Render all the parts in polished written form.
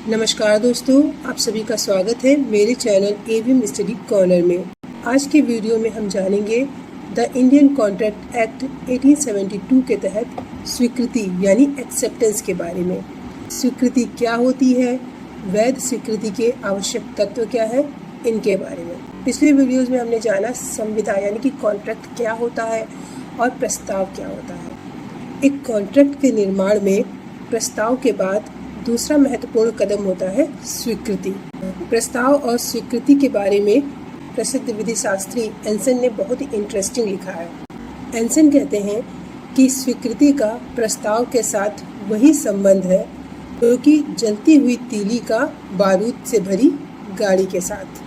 नमस्कार दोस्तों, आप सभी का स्वागत है मेरे चैनल एवीएम स्टडी कॉर्नर में। आज के वीडियो में हम जानेंगे द इंडियन कॉन्ट्रैक्ट एक्ट 1872 के तहत स्वीकृति यानी एक्सेप्टेंस के बारे में। स्वीकृति क्या होती है, वैध स्वीकृति के आवश्यक तत्व क्या है, इनके बारे में। पिछले वीडियोज़ में हमने जाना संविदा यानी कि कॉन्ट्रैक्ट क्या होता है और प्रस्ताव क्या होता है। एक कॉन्ट्रैक्ट के निर्माण में प्रस्ताव के बाद दूसरा महत्वपूर्ण कदम होता है स्वीकृति। प्रस्ताव और स्वीकृति के बारे में प्रसिद्ध विधि शास्त्री एंसन ने बहुत ही इंटरेस्टिंग लिखा है। एंसन कहते हैं कि स्वीकृति का प्रस्ताव के साथ वही संबंध है जो कि जलती हुई तीली का बारूद से भरी गाड़ी के साथ।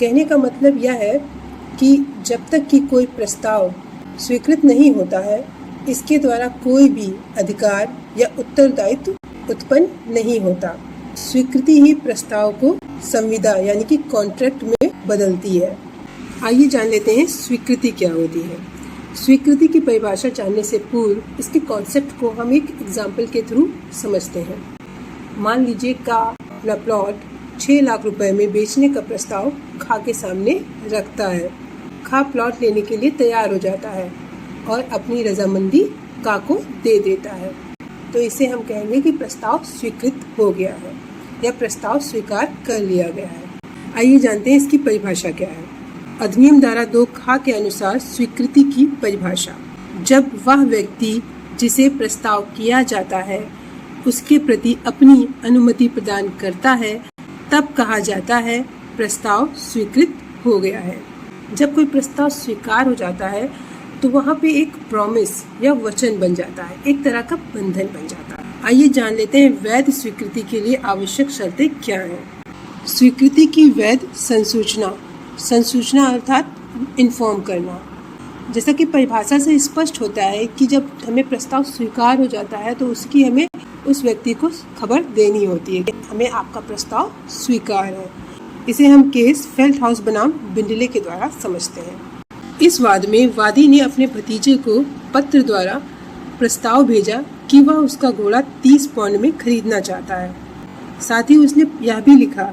कहने का मतलब यह है कि जब तक कि कोई प्रस्ताव स्वीकृत नहीं होता है, इसके द्वारा कोई भी अधिकार या उत्तरदायित्व उत्पन्न नहीं होता। स्वीकृति ही प्रस्ताव को संविदा यानी कि कॉन्ट्रैक्ट में बदलती है। आइए जान लेते हैं स्वीकृति क्या होती है। स्वीकृति की परिभाषा जानने से पूर्व इसके कॉन्सेप्ट को हम एक एग्जाम्पल के थ्रू समझते हैं। मान लीजिए का अपना प्लॉट 6 लाख रुपए में बेचने का प्रस्ताव खा के सामने रखता है। खा प्लॉट लेने के लिए तैयार हो जाता है और अपनी रजामंदी का को दे देता है, तो इसे हम कहेंगे कि प्रस्ताव स्वीकृत हो गया है या प्रस्ताव स्वीकार कर लिया गया है। आइए जानते हैं इसकी परिभाषा क्या है। अधिनियम धारा 2 खा के अनुसार स्वीकृति की परिभाषा, जब वह व्यक्ति जिसे प्रस्ताव किया जाता है उसके प्रति अपनी अनुमति प्रदान करता है, तब कहा जाता है प्रस्ताव स्वीकृत हो गया है। जब कोई प्रस्ताव स्वीकार हो जाता है तो वहाँ पे एक प्रॉमिस या वचन बन जाता है, एक तरह का बंधन बन जाता है। आइए जान लेते हैं वैध स्वीकृति के लिए आवश्यक शर्तें क्या हैं। स्वीकृति की वैध संसूचना, संसूचना अर्थात इन्फॉर्म करना। जैसा कि परिभाषा से स्पष्ट होता है कि जब हमें प्रस्ताव स्वीकार हो जाता है तो उसकी हमें उस व्यक्ति को खबर देनी होती है कि हमें आपका प्रस्ताव स्वीकार है। इसे हम केस फेल्ट हाउस बनाम बिंडले के द्वारा समझते हैं। इस वाद में वादी ने अपने भतीजे को पत्र द्वारा प्रस्ताव भेजा कि वह उसका घोड़ा 30 पाउंड में खरीदना चाहता है। साथ ही उसने यह भी लिखा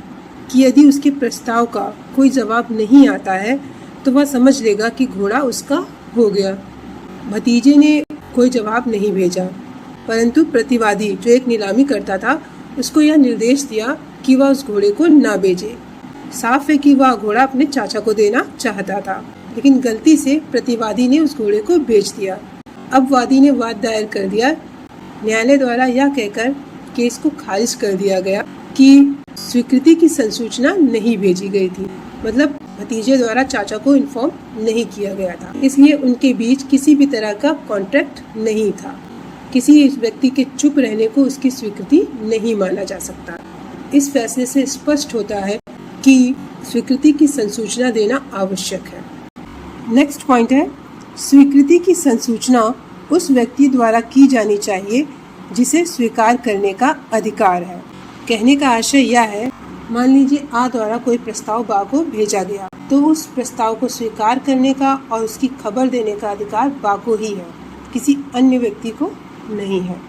कि यदि उसके प्रस्ताव का कोई जवाब नहीं आता है तो वह समझ लेगा कि घोड़ा उसका हो गया। भतीजे ने कोई जवाब नहीं भेजा, परंतु प्रतिवादी जो एक नीलामी करता था उसको यह निर्देश दिया कि वह उस घोड़े को ना बेचे। साफ है कि वह घोड़ा अपने चाचा को देना चाहता था, लेकिन गलती से प्रतिवादी ने उस घोड़े को बेच दिया। अब वादी ने वाद दायर कर दिया। न्यायालय द्वारा यह कहकर केस को खारिज कर दिया गया कि स्वीकृति की संसूचना नहीं भेजी गई थी, मतलब भतीजे द्वारा चाचा को इन्फॉर्म नहीं किया गया था, इसलिए उनके बीच किसी भी तरह का कॉन्ट्रैक्ट नहीं था। किसी व्यक्ति के चुप रहने को उसकी स्वीकृति नहीं माना जा सकता। इस फैसले से स्पष्ट होता है कि स्वीकृति की संसूचना देना आवश्यक है। नेक्स्ट पॉइंट है, स्वीकृति की संसूचना उस व्यक्ति द्वारा की जानी चाहिए जिसे स्वीकार करने का अधिकार है। कहने का आशय यह है, मान लीजिए आ द्वारा कोई प्रस्ताव बा को भेजा गया, तो उस प्रस्ताव को स्वीकार करने का और उसकी खबर देने का अधिकार बा को ही है, किसी अन्य व्यक्ति को नहीं है।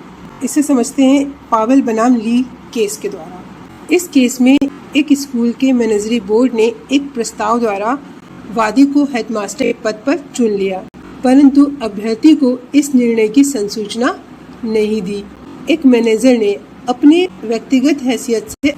इसे समझते हैं पावेल बनाम ली केस के द्वारा। इस केस में एक स्कूल के मैनेजरी बोर्ड ने एक प्रस्ताव द्वारा वादी को हेडमास्टर पद पर चुन लिया, परंतु अभ्यर्थी को इस निर्णय की संसूचना नहीं दी। एक मैनेजर ने अपने व्यक्तिगत हैसियत से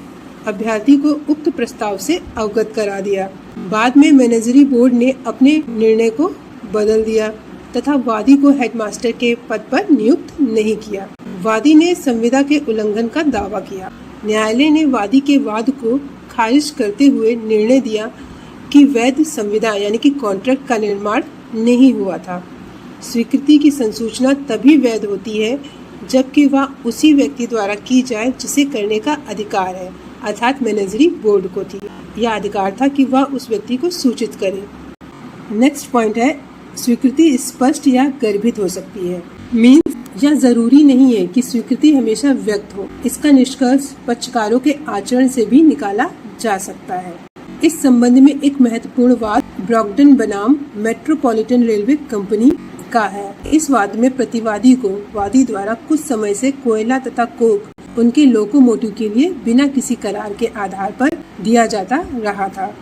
अभ्यर्थी को उक्त प्रस्ताव से अवगत करा दिया। बाद में मैनेजरी बोर्ड ने अपने निर्णय को बदल दिया तथा वादी को हेडमास्टर के पद पर नियुक्त नहीं किया। वादी ने संविदा के उल्लंघन का दावा किया। न्यायालय ने वादी के वाद को खारिज करते हुए निर्णय दिया कि वैध संविदा यानी कि कॉन्ट्रैक्ट का निर्माण नहीं हुआ था। स्वीकृति की संसूचना तभी वैध होती है जबकि वह उसी व्यक्ति द्वारा की जाए जिसे करने का अधिकार है, अर्थात मैनेजरी बोर्ड को थी। यह अधिकार था कि वह उस व्यक्ति को सूचित करे। नेक्स्ट पॉइंट है, स्वीकृति स्पष्ट या गर्भित हो सकती है। मीन्स यह जरूरी नहीं है कि स्वीकृति हमेशा व्यक्त हो। इसका निष्कर्ष पक्षकारों के आचरण से भी निकाला जा सकता है। इस संबंध में एक महत्वपूर्ण वाद ब्रॉगडन बनाम मेट्रोपॉलिटन रेलवे कंपनी का है। इस वाद में प्रतिवादी को वादी द्वारा कुछ समय से कोयला तथा कोक उनके लोकोमोटिव के लिए बिना किसी करार के आधार पर दिया जाता रहा था।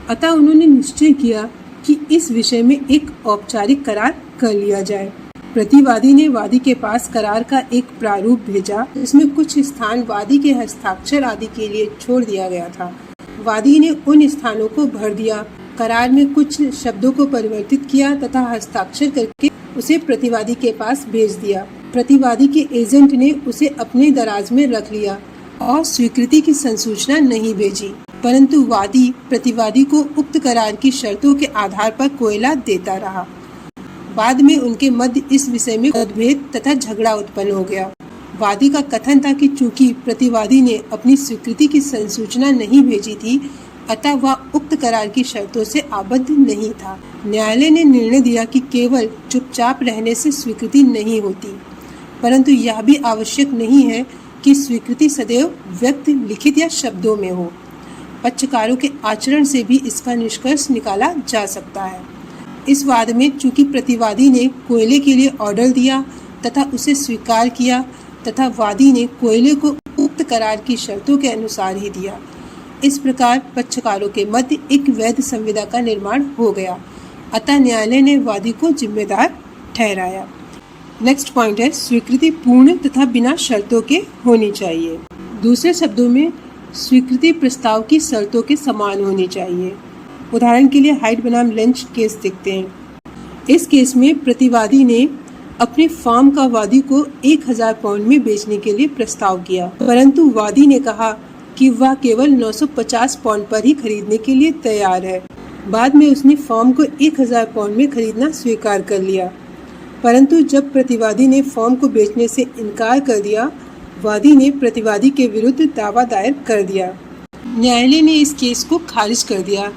अतः उन्होंने निश्चय किया कि इस विषय में एक औपचारिक करार कर लिया जाए। प्रतिवादी ने वादी के पास करार का एक प्रारूप भेजा, जिसमें कुछ स्थान वादी के हस्ताक्षर आदि के लिए छोड़ दिया गया था। वादी ने उन स्थानों को भर दिया, करार में कुछ शब्दों को परिवर्तित किया तथा हस्ताक्षर करके उसे प्रतिवादी के पास भेज दिया। प्रतिवादी के एजेंट ने उसे अपने दराज में रख लिया और स्वीकृति की संसूचना नहीं भेजी, परंतु वादी प्रतिवादी को उक्त करार की शर्तों के आधार पर कोयला देता रहा। बाद में उनके मध्य इस विषय में मतभेद तथा झगड़ा उत्पन्न हो गया। वादी का कथन था कि चूंकि प्रतिवादी ने अपनी स्वीकृति की संसूचना नहीं भेजी थी, अतः वह उक्त करार की शर्तों से आबद्ध नहीं था। न्यायालय ने निर्णय दिया कि केवल चुपचाप रहने से स्वीकृति नहीं होती, परंतु यह भी आवश्यक नहीं है कि स्वीकृति सदैव व्यक्त, लिखित या शब्दों में हो। पक्षकारों के आचरण से भी इसका निष्कर्ष निकाला जा सकता है। इस वाद में चूंकि प्रतिवादी ने कोयले के लिए ऑर्डर दिया तथा उसे स्वीकार किया तथा वादी ने कोयले को उक्त करार की शर्तों के अनुसार ही दिया, इस प्रकार पक्षकारों के मध्य एक वैध संविदा का निर्माण हो गया। अतः न्यायालय ने वादी को जिम्मेदार ठहराया। नेक्स्ट पॉइंट है स्वीकृति पूर्ण तथा बिना शर्तों के होनी चाहिए। दूसरे शब्दों में स्वीकृति प्रस्ताव की शर्तों के समान होनी चाहिए। उदाहरण के लिए हाइट बनाम लंच केस देखते हैं। इस केस में प्रतिवादी ने अपने फार्म का वादी को 1000 पाउंड में बेचने के लिए प्रस्ताव किया, परंतु वादी ने कहा कि वह केवल 950 पाउंड पर ही खरीदने के लिए तैयार है। बाद में उसने फार्म को 1000 पाउंड में खरीदना स्वीकार कर लिया, परंतु जब प्रतिवादी ने फार्म को बेचने से इनकार कर दिया, वादी ने प्रतिवादी के विरुद्ध दावा दायर कर दिया। न्यायालय ने इस केस को खारिज कर दिया,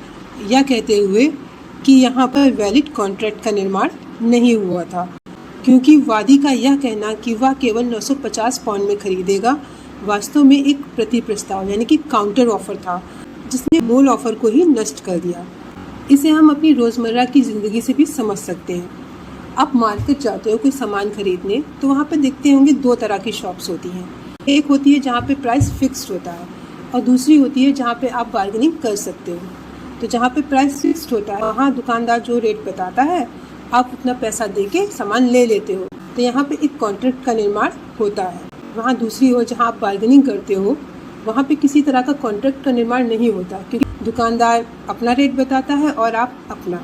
यह कहते हुए कि यहाँ पर वैलिड कॉन्ट्रैक्ट का निर्माण नहीं हुआ था, क्योंकि वादी का यह कहना कि वह केवल 950 पाउंड में खरीदेगा वास्तव में एक प्रति प्रस्ताव यानी कि काउंटर ऑफर था, जिसने मूल ऑफर को ही नष्ट कर दिया। इसे हम अपनी रोज़मर्रा की ज़िंदगी से भी समझ सकते हैं। आप मार्केट जाते हो कोई सामान खरीदने, तो वहाँ पर देखते होंगे 2 तरह की शॉप्स होती हैं। एक होती है जहाँ पे प्राइस फिक्स्ड होता है और दूसरी होती है जहाँ पे आप बार्गेनिंग कर सकते हो। तो जहाँ पे प्राइस फिक्स्ड होता है वहाँ दुकानदार जो रेट बताता है आप उतना पैसा देके सामान ले लेते हो, तो यहाँ पे एक कॉन्ट्रैक्ट का निर्माण होता है। वहाँ दूसरी हो जहाँ आप बार्गेनिंग करते हो, वहाँ पे किसी तरह का कॉन्ट्रैक्ट का निर्माण नहीं होता, क्योंकि दुकानदार अपना रेट बताता है और आप अपना।